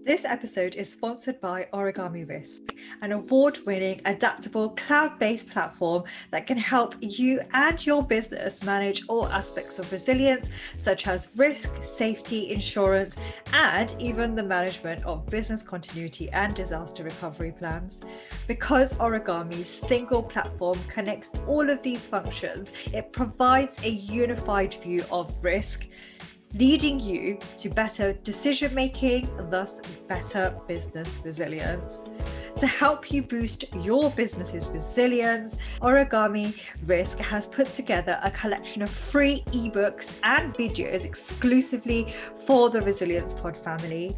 This episode is sponsored by Origami Risk, an award-winning, adaptable, cloud-based platform that can help you and your business manage all aspects of resilience, such as risk, safety, insurance, and even the management of business continuity and disaster recovery plans. Because Origami's single platform connects all of these functions, it provides a unified view of risk, leading you to better decision making, thus better business resilience. To help you boost your business's resilience, Origami Risk has put together a collection of free ebooks and videos exclusively for the RESILIENCEPOD family.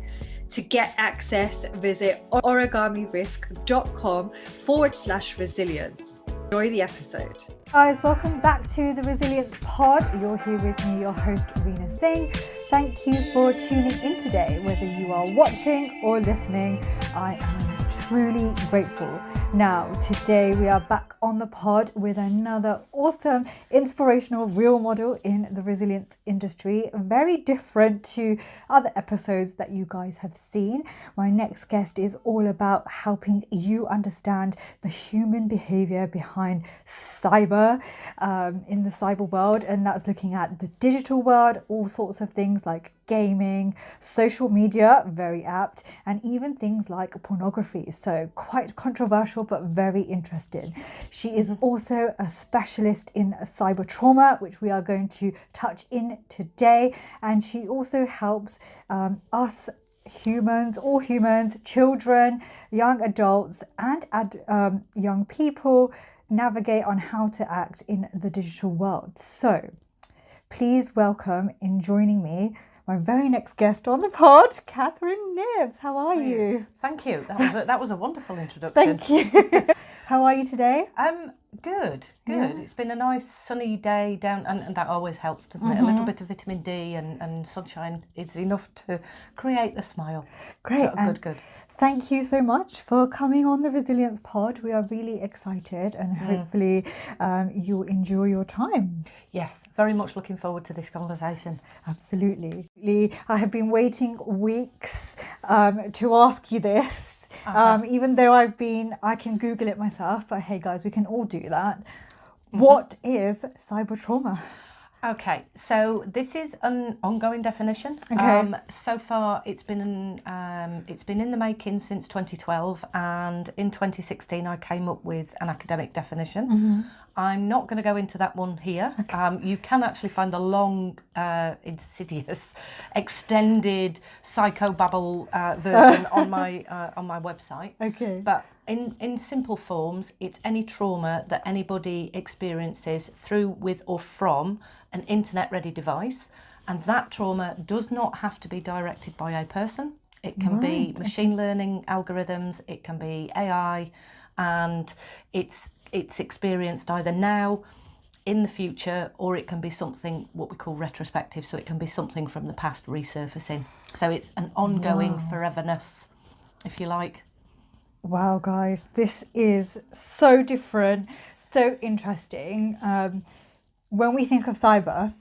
To get access, visit origamirisk.com/resilience. Enjoy the episode. Guys, welcome back to the Resilience Pod. You're here with me, your host, Rina Singh. Thank you for tuning in today. Whether you are watching or listening, I am truly grateful. Now, today we are back on the pod with another awesome, inspirational role model in the resilience industry. Very different to other episodes that you guys have seen. My next guest is all about helping you understand the human behavior behind cyber, in the cyber world, and that's looking at the digital world, all sorts of things like gaming, social media, very apt, and even things like pornography. So quite controversial, but very interesting. She is also a specialist in cyber trauma, which we are going to touch in today. And she also helps us humans, all humans, children, young adults, and young people navigate on how to act in the digital world. So please welcome, in joining me, my very next guest on the pod, Catherine Knibbs. How are you? Thank you. That was a wonderful introduction. Thank you. How are you today? Good. Yeah. It's been a nice sunny day down, and that always helps, doesn't it? A little bit of vitamin D and sunshine is enough to create the smile. Great. So, good. Thank you so much for coming on the Resilience Pod. We are really excited, and hopefully you'll enjoy your time. Yes, very much looking forward to this conversation. Absolutely. I have been waiting weeks to ask you this, even though I can Google it myself, but hey guys, we can all do that. What is cyber trauma? Okay, so this is an ongoing definition. Okay. So far, it's been in the making since 2012, and in 2016, I came up with an academic definition. I'm not going to go into that one here. Okay. You can actually find a long, insidious, extended psychobabble version on my website. Okay. But in simple forms, it's any trauma that anybody experiences through, with, or from an internet-ready device, and that trauma does not have to be directed by a person. It can be machine learning algorithms, it can be AI, and it's experienced either now, in the future, or it can be something what we call retrospective, so it can be something from the past resurfacing. So it's an ongoing foreverness, if you like. Wow, guys, this is so different, so interesting. When we think of cyber,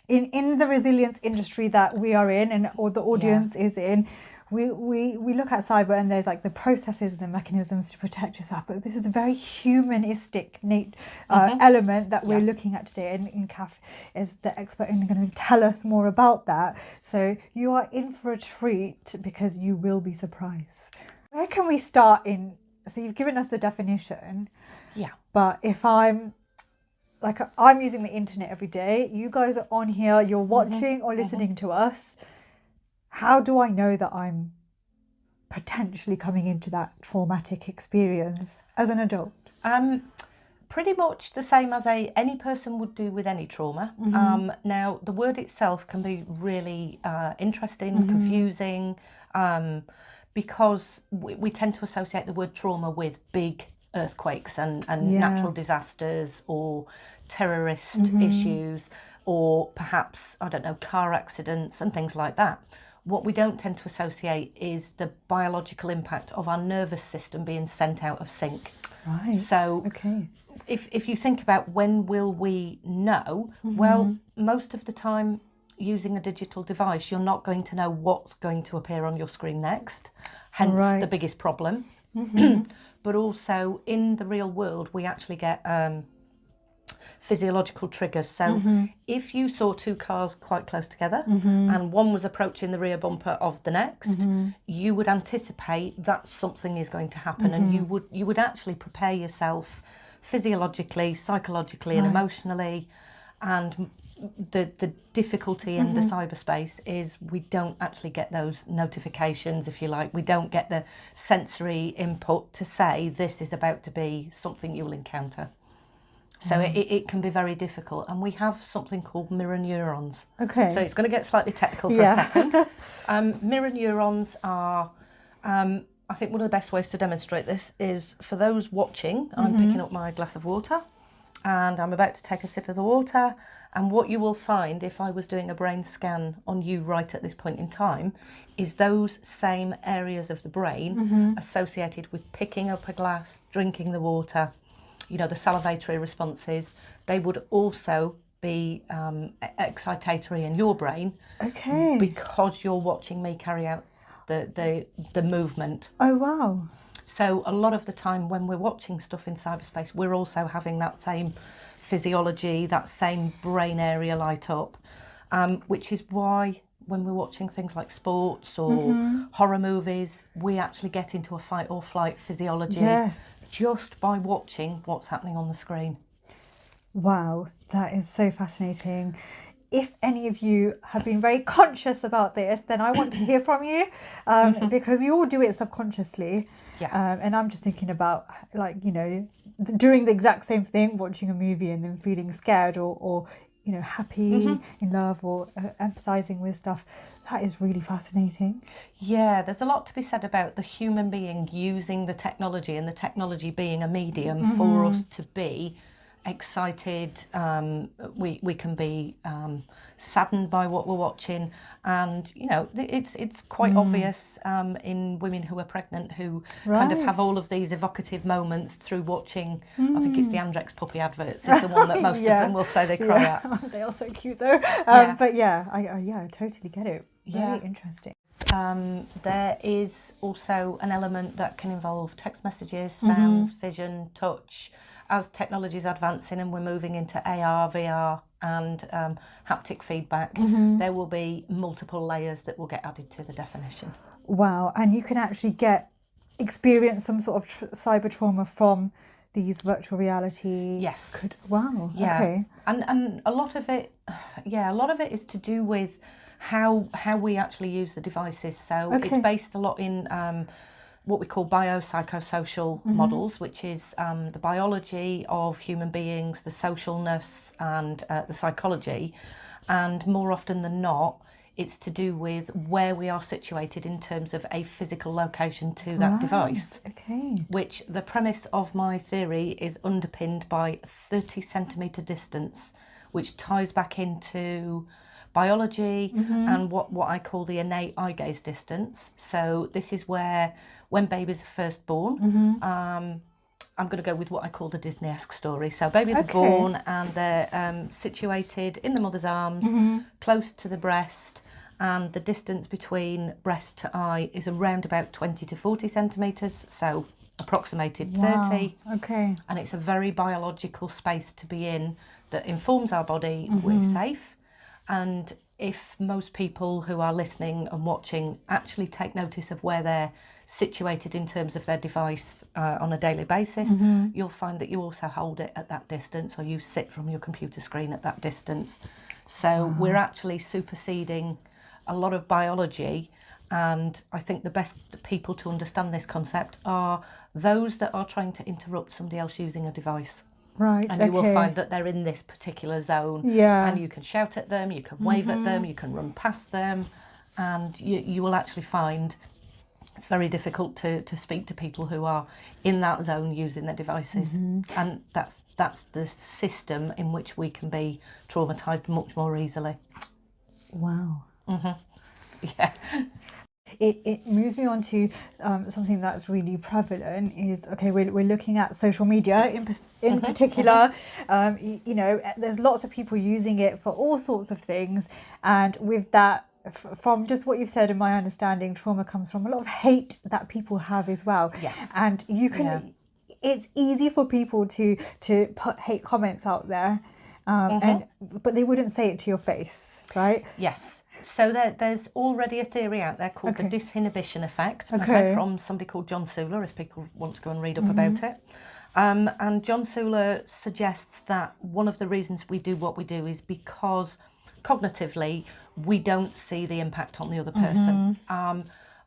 in the resilience industry that we are in, and or the audience is in, we look at cyber and there's like the processes and the mechanisms to protect yourself, but this is a very humanistic element that we're looking at today, and Cath is the expert and going to tell us more about that. So you are in for a treat because you will be surprised. Where can we start in? So you've given us the definition. Yeah. But if I'm using the internet every day, you guys are on here, you're watching or listening to us. How do I know that I'm potentially coming into that traumatic experience as an adult? Pretty much the same as any person would do with any trauma. Now, the word itself can be really interesting, confusing, because we tend to associate the word trauma with big earthquakes and natural disasters or terrorist issues, or perhaps, I don't know, car accidents and things like that. What we don't tend to associate is the biological impact of our nervous system being sent out of sync. Right. So if you think about when will we know, well, most of the time using a digital device, you're not going to know what's going to appear on your screen next, hence the biggest problem. But also in the real world, we actually get physiological triggers. So if you saw two cars quite close together and one was approaching the rear bumper of the next, you would anticipate that something is going to happen, and you would actually prepare yourself physiologically, psychologically and emotionally. And the difficulty in the cyberspace is we don't actually get those notifications, if you like. We don't get the sensory input to say this is about to be something you'll encounter. So it can be very difficult. And we have something called mirror neurons. Okay. So it's going to get slightly technical for a second. Mirror neurons are, I think one of the best ways to demonstrate this is for those watching. I'm picking up my glass of water and I'm about to take a sip of the water. And what you will find, if I was doing a brain scan on you right at this point in time, is those same areas of the brain associated with picking up a glass, drinking the water, you know, the salivatory responses, they would also be excitatory in your brain. Okay. Because you're watching me carry out the movement. Oh, wow. So a lot of the time when we're watching stuff in cyberspace, we're also having that same physiology, that same brain area light up, which is why when we're watching things like sports or horror movies, we actually get into a fight or flight physiology just by watching what's happening on the screen. Wow, that is so fascinating. If any of you have been very conscious about this, then I want to hear from you, because we all do it subconsciously. Yeah. And I'm just thinking about, like, you know, doing the exact same thing, watching a movie and then feeling scared or you know, happy, in love, or empathizing with stuff. That is really fascinating. Yeah, there's a lot to be said about the human being using the technology and the technology being a medium for us to be excited. We can be saddened by what we're watching, and you know, it's quite obvious in women who are pregnant who kind of have all of these evocative moments through watching. I think it's the Andrex puppy adverts is the one that most of them will say they cry at. They are so cute though. But yeah, I totally get it. Very interesting. There is also an element that can involve text messages, sounds, vision, touch. As technology is advancing and we're moving into AR, VR and haptic feedback, there will be multiple layers that will get added to the definition. Wow, and you can actually experience some sort of cyber trauma from these virtual reality. Yes. Wow. Yeah. Okay. And a lot of it, is to do with how we actually use the devices. So it's based a lot in what we call biopsychosocial models, which is the biology of human beings, the socialness and the psychology. And more often than not, it's to do with where we are situated in terms of a physical location to that device. Okay. Which the premise of my theory is underpinned by 30 centimetre distance, which ties back into biology and what I call the innate eye gaze distance. So this is where, when babies are first born, I'm going to go with what I call the Disney-esque story. So babies are born and they're situated in the mother's arms, close to the breast, and the distance between breast to eye is around about 20 to 40 centimetres, so approximated 30. Okay. And it's a very biological space to be in that informs our body we're safe. And if most people who are listening and watching actually take notice of where they're situated in terms of their device on a daily basis, you'll find that you also hold it at that distance, or you sit from your computer screen at that distance. So we're actually superseding a lot of biology, and I think the best people to understand this concept are those that are trying to interrupt somebody else using a device. Right, and you will find that they're in this particular zone, and you can shout at them, you can wave at them, you can run past them, and you will actually find it's very difficult to speak to people who are in that zone using their devices. And that's the system in which we can be traumatised much more easily. Wow. Yeah. it moves me on to something that's really prevalent is, okay, we're looking at social media in particular. You know, there's lots of people using it for all sorts of things. And with that, from just what you've said, in my understanding, trauma comes from a lot of hate that people have as well. Yes. And you can, it's easy for people to put hate comments out there, but they wouldn't say it to your face, right? Yes. So there's already a theory out there called the disinhibition effect, from somebody called John Suler, if people want to go and read up about it. And John Suler suggests that one of the reasons we do what we do is because cognitively we don't see the impact on the other person.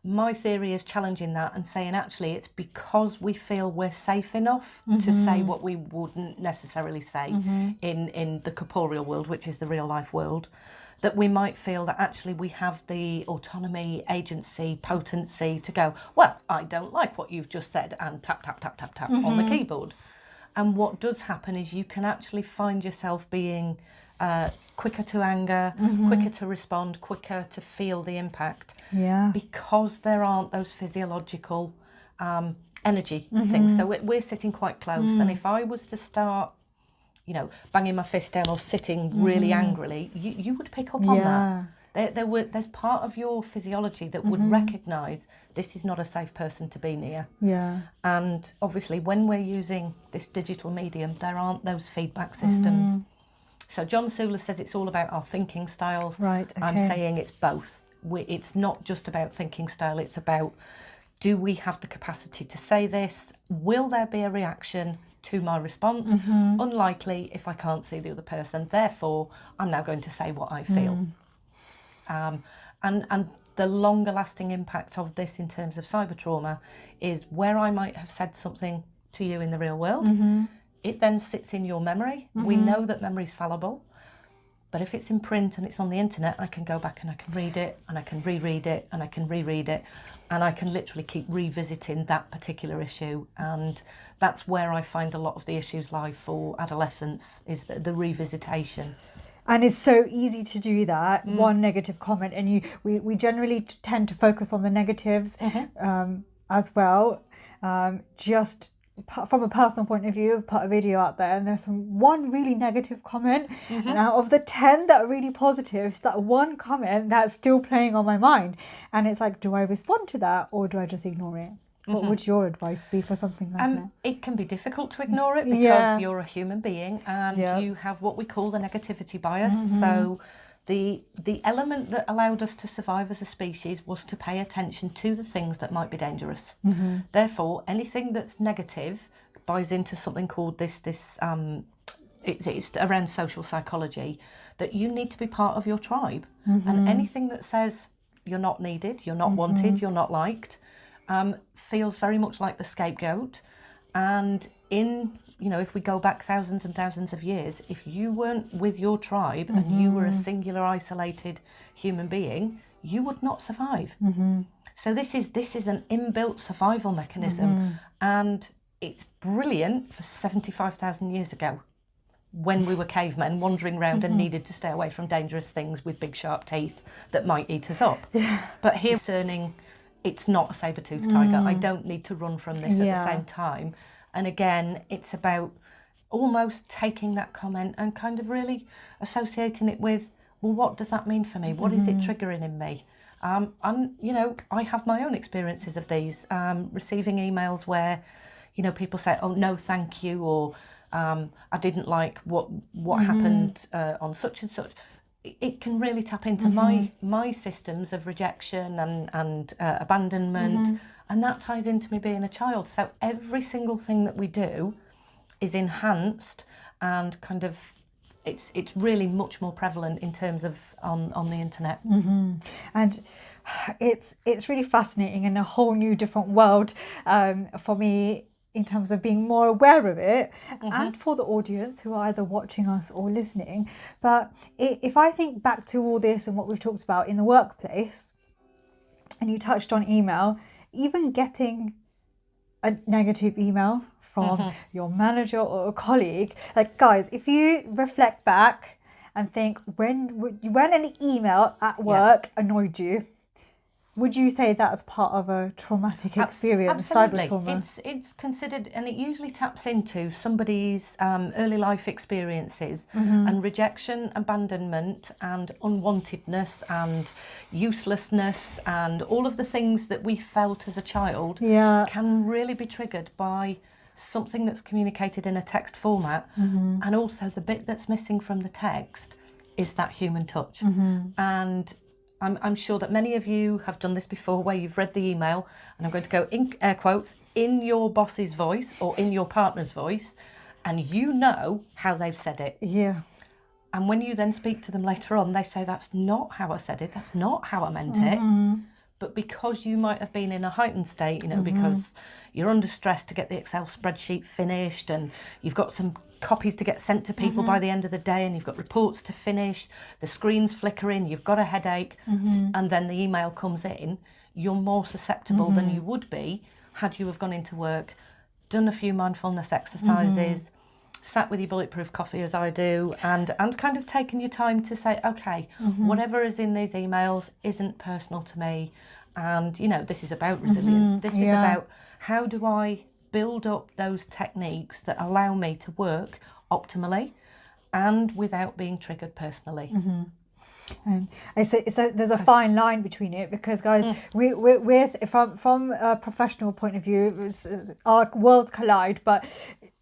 My theory is challenging that and saying actually it's because we feel we're safe enough to say what we wouldn't necessarily say in the corporeal world, which is the real life world, that we might feel that actually we have the autonomy, agency, potency to go, well, I don't like what you've just said, and tap, tap, tap, tap, tap on the keyboard. And what does happen is you can actually find yourself being quicker to anger, quicker to respond, quicker to feel the impact. Yeah. Because there aren't those physiological energy things. So we're sitting quite close. And if I was to start, you know, banging my fist down or sitting really angrily, you would pick up on that. There's part of your physiology that would recognise this is not a safe person to be near. Yeah. And obviously when we're using this digital medium, there aren't those feedback systems. So John Suler says it's all about our thinking styles. Right, okay. I'm saying it's both. It's not just about thinking style, it's about, do we have the capacity to say this? Will there be a reaction to my response? Unlikely if I can't see the other person. Therefore, I'm now going to say what I feel. And the longer lasting impact of this in terms of cyber trauma is where I might have said something to you in the real world. It then sits in your memory. We know that memory is fallible, but if it's in print and it's on the internet, I can go back and I can read it and I can reread it and I can reread it, and I can literally keep revisiting that particular issue. And that's where I find a lot of the issues lie for adolescents, is the revisitation. And it's so easy to do that, one negative comment, and we generally tend to focus on the negatives as well. Just from a personal point of view, I've put a video out there and there's one really negative comment, and out of the 10 that are really positive, it's that one comment that's still playing on my mind. And it's like, do I respond to that or do I just ignore it? What would your advice be for something like that? It can be difficult to ignore it because you're a human being and you have what we call the negativity bias. So the element that allowed us to survive as a species was to pay attention to the things that might be dangerous. Therefore, anything that's negative buys into something called it's around social psychology, that you need to be part of your tribe. And anything that says you're not needed, you're not wanted, you're not liked, feels very much like the scapegoat. And if we go back thousands and thousands of years, if you weren't with your tribe and you were a singular, isolated human being, you would not survive. So this is an inbuilt survival mechanism, and it's brilliant for 75,000 years ago, when we were cavemen wandering around and needed to stay away from dangerous things with big sharp teeth that might eat us up. But here, discerning, it's not a saber-toothed tiger. I don't need to run from this at the same time. And again, it's about almost taking that comment and kind of really associating it with, well, what does that mean for me? What is it triggering in me? And, I have my own experiences of these, receiving emails where, people say, oh, no, thank you, or I didn't like what happened on such and such. It can really tap into my systems of rejection and abandonment. And that ties into me being a child. So every single thing that we do is enhanced and kind of, it's really much more prevalent in terms of on the internet. And it's really fascinating and a whole new different world for me in terms of being more aware of it, and for the audience who are either watching us or listening. But if I think back to all this and what we've talked about in the workplace, and you touched on email, even getting a negative email from your manager or a colleague, like, guys, if you reflect back and think when an email at work annoyed you, would you say that's part of a traumatic experience, Absolutely. cyber trauma? It's considered, and it usually taps into somebody's early life experiences and rejection, abandonment and unwantedness and uselessness and all of the things that we felt as a child can really be triggered by something that's communicated in a text format. And also the bit that's missing from the text is that human touch. And I'm sure that many of you have done this before, where you've read the email, and I'm going to go in air quotes, in your boss's voice or in your partner's voice, and you know how they've said it. Yeah. And when you then speak to them later on, they say, that's not how I said it, that's not how I meant it. But because you might have been in a heightened state, you know, because you're under stress to get the Excel spreadsheet finished, and you've got some copies to get sent to people by the end of the day, and you've got reports to finish, the screen's flickering, you've got a headache, and then the email comes in, you're more susceptible than you would be had you have gone into work, done a few mindfulness exercises, sat with your bulletproof coffee as I do, and kind of taken your time to say, okay, whatever is in these emails isn't personal to me, and you know, this is about resilience. This is about, how do I build up those techniques that allow me to work optimally and without being triggered personally. And so there's a fine line between it, because guys, we're from a professional point of view, our worlds collide, but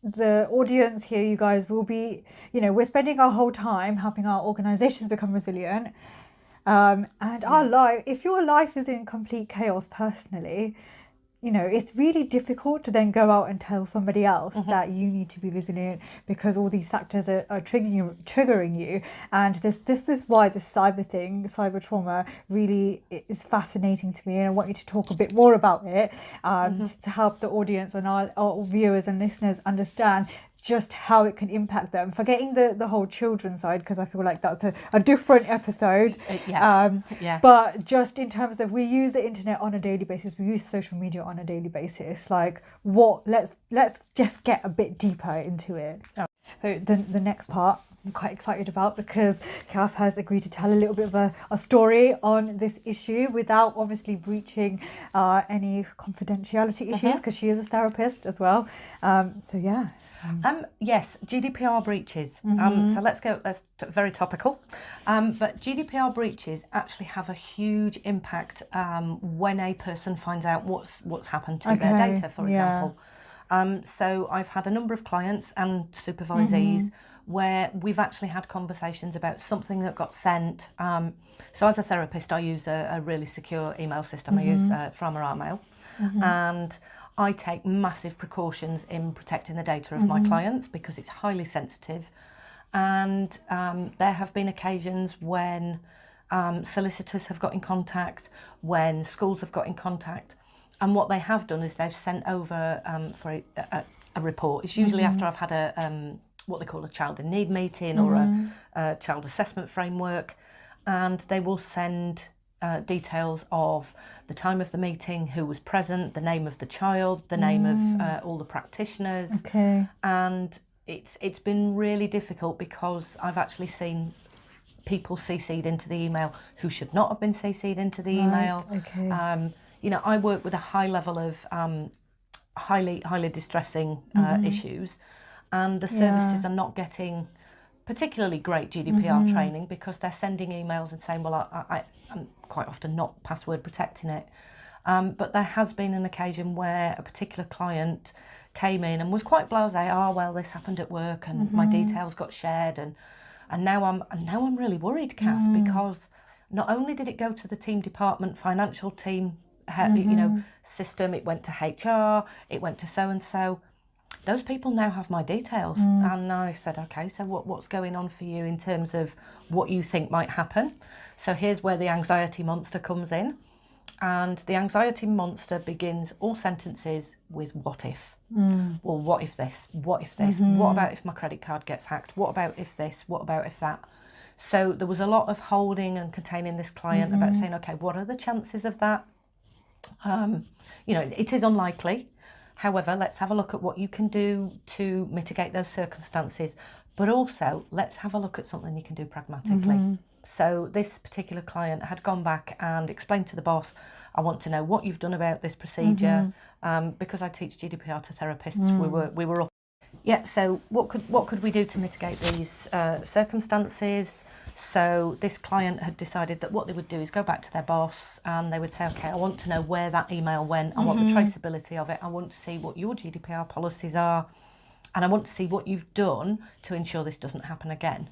the audience here, you guys will be, you know, we're spending our whole time helping our organizations become resilient, and our life, if your life is in complete chaos personally, you know, it's really difficult to then go out and tell somebody else that you need to be resilient, because all these factors are triggering you. And this is why the cyber trauma really is fascinating to me, and I want you to talk a bit more about it, to help the audience and our viewers and listeners understand just how it can impact them, forgetting the whole children side, because I feel like that's a different episode. But just in terms of, we use the internet on a daily basis, we use social media on a daily basis, like let's just get a bit deeper into it. So the next part I'm quite excited about, because Cath has agreed to tell a little bit of a story on this issue without obviously breaching any confidentiality issues, because she is a therapist as well. Yes, GDPR breaches. So that's very topical. But GDPR breaches actually have a huge impact when a person finds out what's happened to their data, for example. So I've had a number of clients and supervisees where we've actually had conversations about something that got sent. So as a therapist, I use a really secure email system. I use Frama and I take massive precautions in protecting the data of my clients, because it's highly sensitive. And there have been occasions when solicitors have got in contact, when schools have got in contact, and what they have done is they've sent over for a report. It's usually after I've had a what they call a child in need meeting or a child assessment framework, and they will send details of the time of the meeting, who was present, the name of the child, the name of all the practitioners. And it's been really difficult, because I've actually seen people CC'd into the email who should not have been CC'd into the email. You know, I work with a high level of highly distressing issues, and the services are not getting particularly great GDPR training, because they're sending emails and saying, well, I'm quite often not password protecting it. But there has been an occasion where a particular client came in and was quite blasé. Oh, well, this happened at work, and my details got shared, and now I'm really worried, Cath, because not only did it go to the team department, financial team, you know, system, it went to HR, it went to so and so. Those people now have my details. And I said, okay, so what's going on for you in terms of what you think might happen? So here's where the anxiety monster comes in. And the anxiety monster begins all sentences with what if. Well, what if this? What if this? What about if my credit card gets hacked? What about if this? What about if that? So there was a lot of holding and containing this client about saying, okay, what are the chances of that? You know, it is unlikely. However, let's have a look at what you can do to mitigate those circumstances. But also, let's have a look at something you can do pragmatically. So this particular client had gone back and explained to the boss, I want to know what you've done about this procedure, because I teach GDPR to therapists. We were up. Yeah. So what could we do to mitigate these circumstances? So this client had decided that what they would do is go back to their boss and they would say, okay, I want to know where that email went. I want the traceability of it. I want to see what your GDPR policies are, and I want to see what you've done to ensure this doesn't happen again.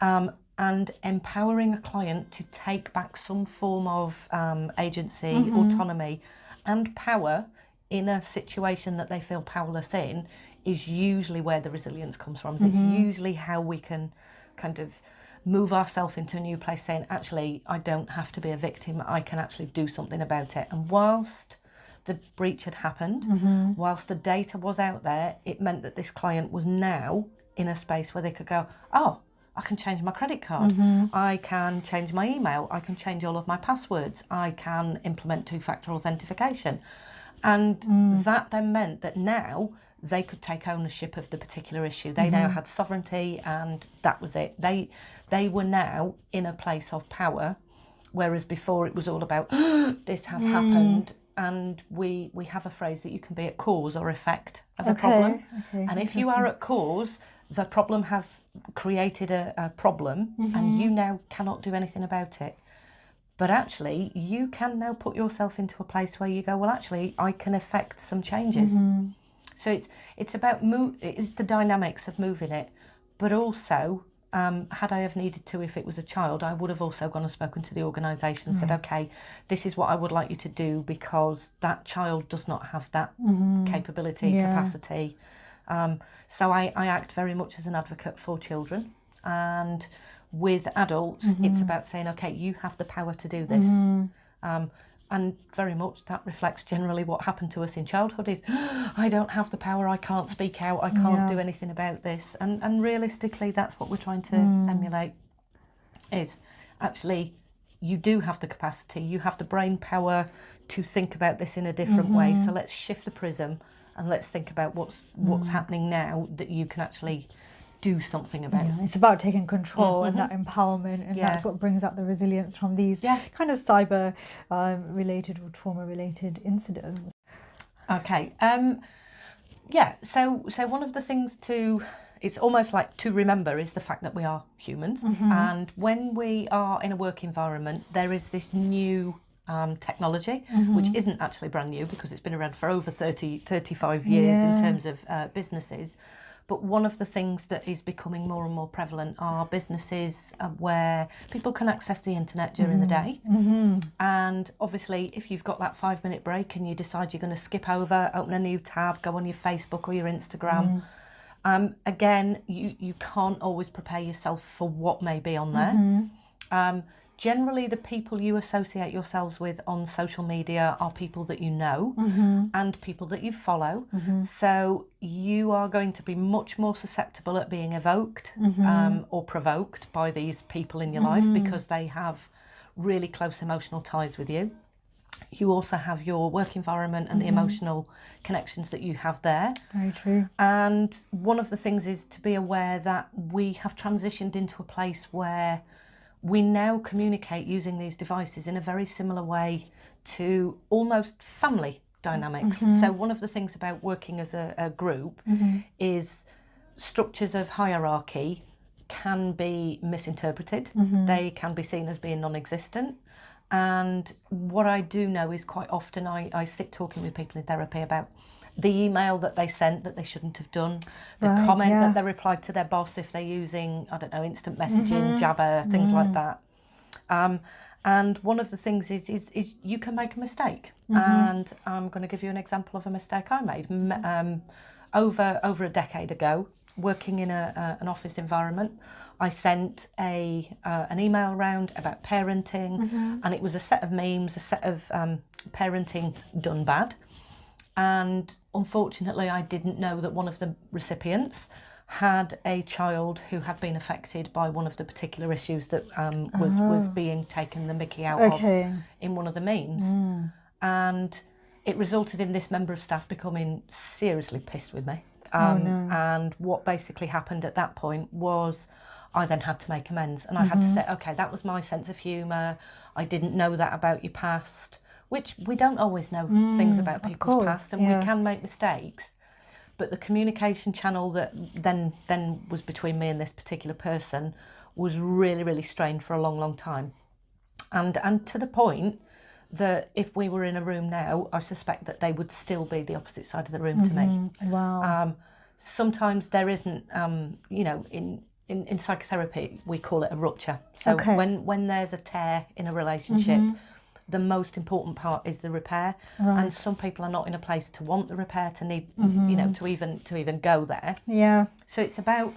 And empowering a client to take back some form of agency, autonomy and power in a situation that they feel powerless in is usually where the resilience comes from. It's usually how we can kind of move ourselves into a new place, saying, actually, I don't have to be a victim, I can actually do something about it. And whilst the breach had happened, whilst the data was out there, it meant that this client was now in a space where they could go, oh, I can change my credit card, I can change my email, I can change all of my passwords, I can implement two-factor authentication. And that then meant that now they could take ownership of the particular issue. They now had sovereignty, and that was it. They were now in a place of power, whereas before it was all about, this has happened. And we have a phrase that you can be at cause or effect of a problem. And if you are at cause, the problem has created a problem and you now cannot do anything about it. But actually, you can now put yourself into a place where you go, well, actually, I can effect some changes. So it's about it's the dynamics of moving it. But also, had I have needed to, if it was a child, I would have also gone and spoken to the organisation and said, okay, this is what I would like you to do because that child does not have that capability, capacity. So I act very much as an advocate for children, and with adults it's about saying, okay, you have the power to do this, and very much that reflects generally what happened to us in childhood is, I don't have the power, I can't speak out, I can't do anything about this, and realistically that's what we're trying to emulate, is actually you do have the capacity, you have the brain power to think about this in a different way. So let's shift the prism and let's think about what's happening now that you can actually do something about. It's about taking control and that empowerment, and that's what brings out the resilience from these kind of cyber related or trauma related incidents. Okay. So one of the things it's almost like to remember is the fact that we are humans, and when we are in a work environment, there is this new technology, which isn't actually brand new because it's been around for over 35 years in terms of businesses. But one of the things that is becoming more and more prevalent are businesses where people can access the internet during the day. And obviously, if you've got that 5-minute break and you decide you're going to skip over, open a new tab, go on your Facebook or your Instagram, again, you can't always prepare yourself for what may be on there. Generally, the people you associate yourselves with on social media are people that you know and people that you follow. So you are going to be much more susceptible at being evoked or provoked by these people in your life because they have really close emotional ties with you. You also have your work environment and the emotional connections that you have there. Very true. And one of the things is to be aware that we have transitioned into a place where we now communicate using these devices in a very similar way to almost family dynamics. So one of the things about working as a group is structures of hierarchy can be misinterpreted. They can be seen as being non-existent. And what I do know is quite often I sit talking with people in therapy about the email that they sent that they shouldn't have done, the comment that they replied to their boss if they're using, I don't know, instant messaging, Jabber, things like that. And one of the things is you can make a mistake. And I'm going to give you an example of a mistake I made. Over a decade ago, working in an office environment, I sent an email around about parenting, and it was a set of memes, a set of parenting done bad. And unfortunately, I didn't know that one of the recipients had a child who had been affected by one of the particular issues that was being taken the mickey out of in one of the memes. And it resulted in this member of staff becoming seriously pissed with me. And what basically happened at that point was I then had to make amends, and I had to say, okay, that was my sense of humour. I didn't know that about your past, which we don't always know things about people's past, and we can make mistakes. But the communication channel that then was between me and this particular person was really, really strained for a long, long time. And to the point that if we were in a room now, I suspect that they would still be the opposite side of the room to me. Wow. Sometimes there isn't, you know, in psychotherapy, we call it a rupture. So when there's a tear in a relationship, the most important part is the repair. And some people are not in a place to want the repair, to need, you know, to even go there. Yeah. So it's about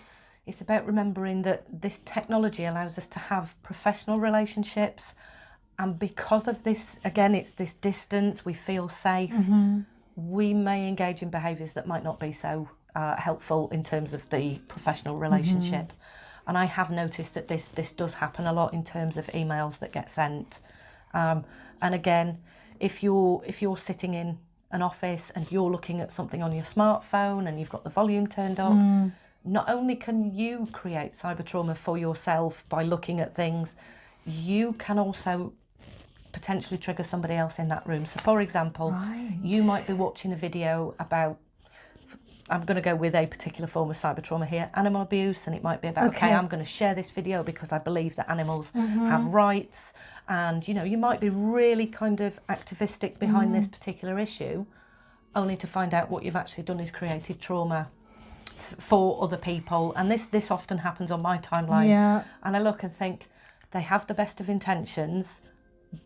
remembering that this technology allows us to have professional relationships, and because of this, again, it's this distance, we feel safe. We may engage in behaviours that might not be so helpful in terms of the professional relationship. And I have noticed that this does happen a lot in terms of emails that get sent. And again, if you're sitting in an office and you're looking at something on your smartphone and you've got the volume turned up, not only can you create cyber trauma for yourself by looking at things, you can also potentially trigger somebody else in that room. So for example, you might be watching a video about, I'm going to go with a particular form of cyber trauma here, animal abuse, and it might be about, okay, I'm going to share this video because I believe that animals have rights, and you know, you might be really kind of activistic behind this particular issue, only to find out what you've actually done is created trauma for other people. And this often happens on my timeline, and I look and think they have the best of intentions,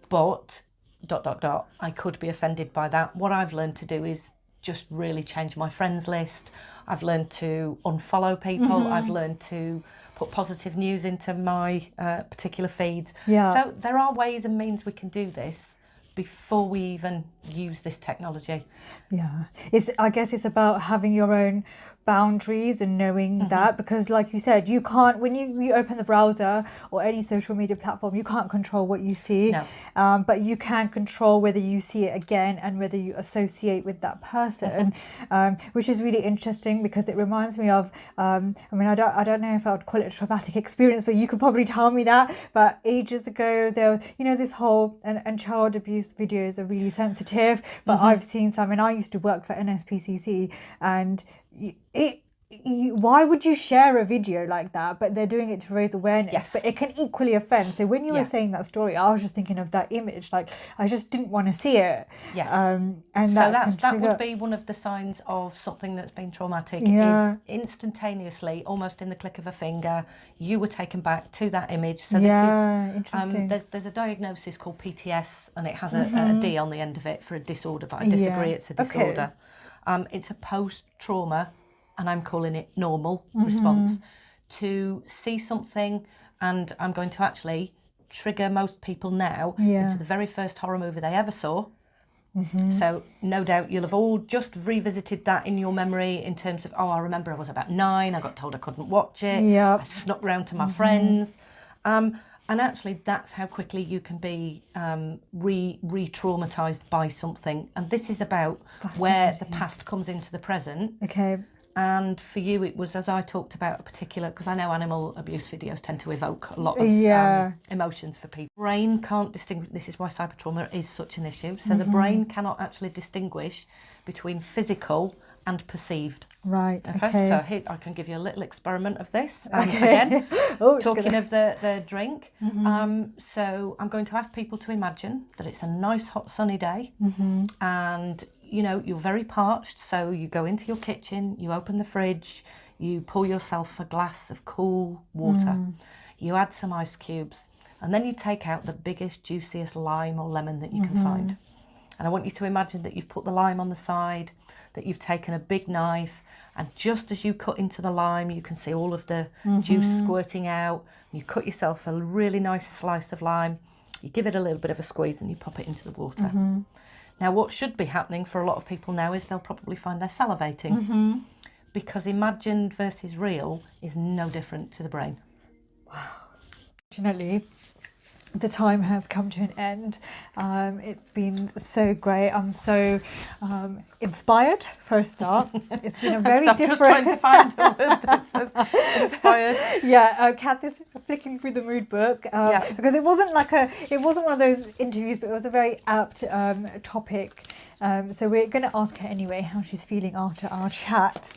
but ... I could be offended by that. What I've learned to do is just really change my friends list. I've learned to unfollow people. I've learned to put positive news into my particular feeds. So there are ways and means we can do this before we even use this technology. I guess it's about having your own boundaries and knowing that, because like you said, you can't, when you open the browser or any social media platform, you can't control what you see. But you can control whether you see it again and whether you associate with that person, which is really interesting, because it reminds me of I mean, I don't know if I would call it a traumatic experience, but you could probably tell me that. But ages ago, there, you know, this whole and child abuse videos are really sensitive, but I've seen some, and I used to work for NSPCC, and why would you share a video like that? But they're doing it to raise awareness, but it can equally offend. So when you were saying that story, I was just thinking of that image, like I just didn't want to see it. And so that would be one of the signs of something that's been traumatic, is instantaneously, almost in the click of a finger, you were taken back to that image. So this is interesting. There's a diagnosis called PTS, and it has a D on the end of it for a disorder, but I disagree, it's a disorder. It's a post-trauma, and I'm calling it normal response, to see something, and I'm going to actually trigger most people now into the very first horror movie they ever saw. So no doubt you'll have all just revisited that in your memory in terms of, oh, I remember I was about 9, I got told I couldn't watch it, I snuck round to my friends. And actually, that's how quickly you can be re-traumatised by something. And this is about where the past comes into the present. And for you, it was, as I talked about, a particular, because I know animal abuse videos tend to evoke a lot of emotions for people. Brain can't distinguish, this is why cyber trauma is such an issue. So the brain cannot actually distinguish between physical and perceived. So here I can give you a little experiment of this. Again, talking of the drink. So I'm going to ask people to imagine that it's a nice hot sunny day, and you know, you're very parched, so you go into your kitchen, you open the fridge, you pour yourself a glass of cool water, you add some ice cubes, and then you take out the biggest, juiciest lime or lemon that you can find. And I want you to imagine that you've put the lime on the side, that you've taken a big knife, and just as you cut into the lime, you can see all of the juice squirting out. You cut yourself a really nice slice of lime, you give it a little bit of a squeeze, and you pop it into the water. Now, what should be happening for a lot of people now is they'll probably find they're salivating, because imagined versus real is no different to the brain. Fortunately, the time has come to an end. It's been so great. I'm so inspired for a start. It's been a very I'm different. just trying to find a word that says inspired. Yeah, Cath is flicking through the mood book because it wasn't one of those interviews, but it was a very apt topic. So we're going to ask her anyway how she's feeling after our chat.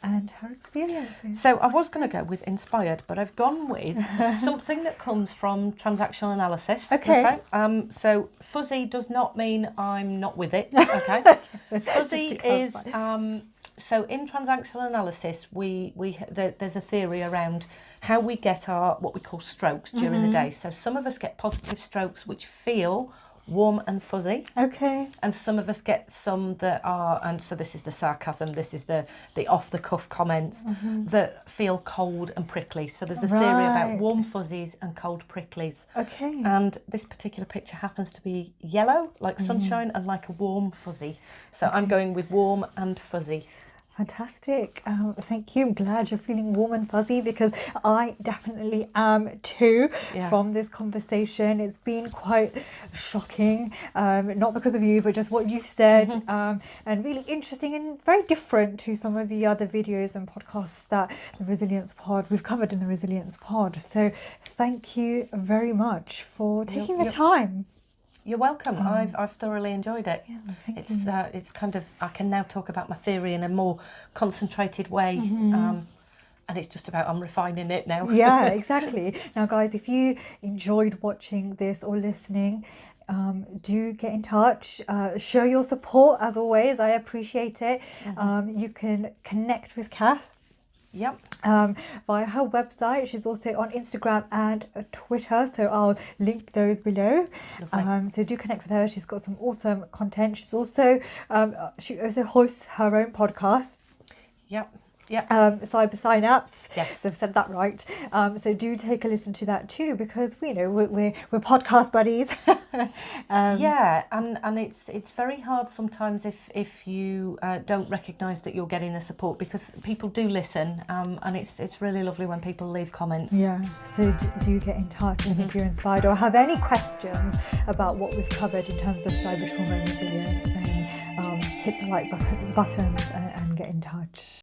And her experiences. So I was going to go with inspired, but I've gone with something that comes from transactional analysis. Okay. So fuzzy does not mean I'm not with it. Okay. Fuzzy is so in transactional analysis, there's a theory around how we get our what we call strokes during the day. So some of us get positive strokes which feel warm and fuzzy. Okay. And some of us get some that are, and so this is the sarcasm, this is the off-the-cuff comments that feel cold and prickly. So there's a theory about warm fuzzies and cold pricklies. Okay. And this particular picture happens to be yellow, like sunshine, and like a warm fuzzy. So I'm going with warm and fuzzy. Fantastic. Thank you. I'm glad you're feeling warm and fuzzy because I definitely am too from this conversation. It's been quite shocking, not because of you, but just what you've said, and really interesting and very different to some of the other videos and podcasts that the Resilience Pod, we've covered in the Resilience Pod. So thank you very much for taking the time. You're welcome. I've thoroughly enjoyed it. Yeah, it's kind of, I can now talk about my theory in a more concentrated way, and it's just about I'm refining it now. Yeah, exactly. Now, guys, if you enjoyed watching this or listening, do get in touch. Show your support as always. I appreciate it. You can connect with Cath. Yep. Via her website. She's also on Instagram and Twitter, so I'll link those below. So do connect with her. She's got some awesome content. She also hosts her own podcast. Yep. Cyber Synapse. Yes, I've said that right. So do take a listen to that too, because we're podcast buddies. And it's very hard sometimes if you don't recognise that you're getting the support, because people do listen, and it's really lovely when people leave comments. Yeah, so do get in touch if you're inspired or have any questions about what we've covered in terms of cyber trauma and resilience. Then hit the like buttons and get in touch.